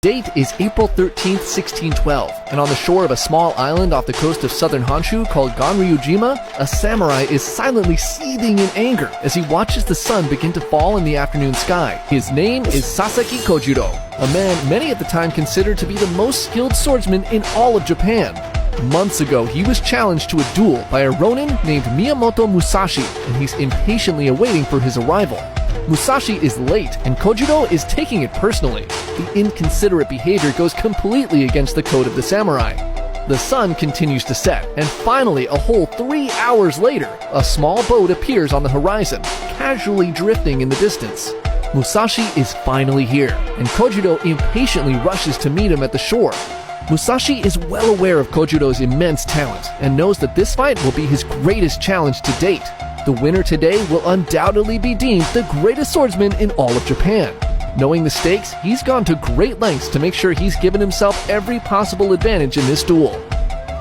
Date is April 13th, 1612, and on the shore of a small island off the coast of southern Honshu called Ganryujima, a samurai is silently seething in anger as he watches the sun begin to fall in the afternoon sky. His name is Sasaki Kojiro, a man many at the time considered to be the most skilled swordsman in all of Japan. Months ago, he was challenged to a duel by a ronin named Miyamoto Musashi, and he's impatiently awaiting for his arrival. Musashi is late, and Kojiro is taking it personally. The inconsiderate behavior goes completely against the code of the samurai. The sun continues to set, and finally, a whole 3 hours later, a small boat appears on the horizon, casually drifting in the distance. Musashi is finally here, and Kojiro impatiently rushes to meet him at the shore. Musashi is well aware of Kojiro's immense talent, and knows that this fight will be his greatest challenge to date. The winner today will undoubtedly be deemed the greatest swordsman in all of Japan. Knowing the stakes, he's gone to great lengths to make sure he's given himself every possible advantage in this duel.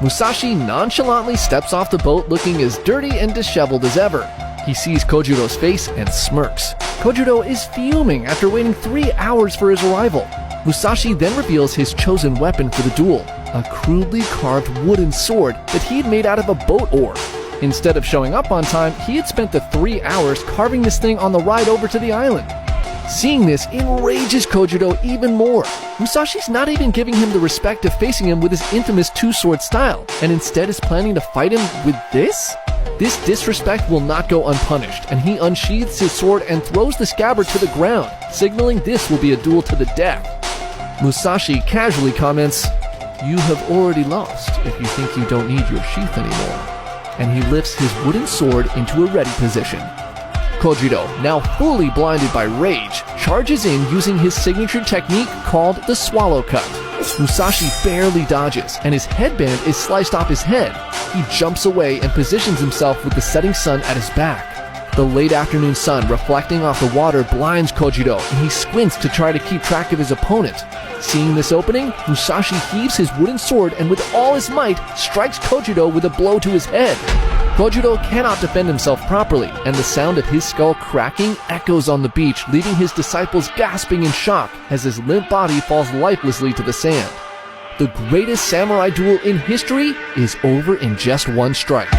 Musashi nonchalantly steps off the boat looking as dirty and disheveled as ever. He sees Kojiro's face and smirks. Kojiro is fuming after waiting 3 hours for his arrival. Musashi then reveals his chosen weapon for the duel, a crudely carved wooden sword that he'd made out of a boat oar. Instead of showing up on time, he had spent the 3 hours carving this thing on the ride over to the island. Seeing this enrages Kojiro even more. Musashi's not even giving him the respect of facing him with his infamous two-sword style, and instead is planning to fight him with this? This disrespect will not go unpunished, and he unsheathes his sword and throws the scabbard to the ground, signaling this will be a duel to the death. Musashi casually comments, "You have already lost if you think you don't need your sheath anymore." And he lifts his wooden sword into a ready position. Kojiro, now fully blinded by rage, charges in using his signature technique called the swallow cut. Musashi barely dodges, and his headband is sliced off his head. He jumps away and positions himself with the setting sun at his back. The late afternoon sun reflecting off the water blinds Kojiro, and he squints to try to keep track of his opponent. Seeing this opening, Musashi heaves his wooden sword and with all his might strikes Kojiro with a blow to his head. Kojiro cannot defend himself properly, and the sound of his skull cracking echoes on the beach, leaving his disciples gasping in shock as his limp body falls lifelessly to the sand. The greatest samurai duel in history is over in just one strike.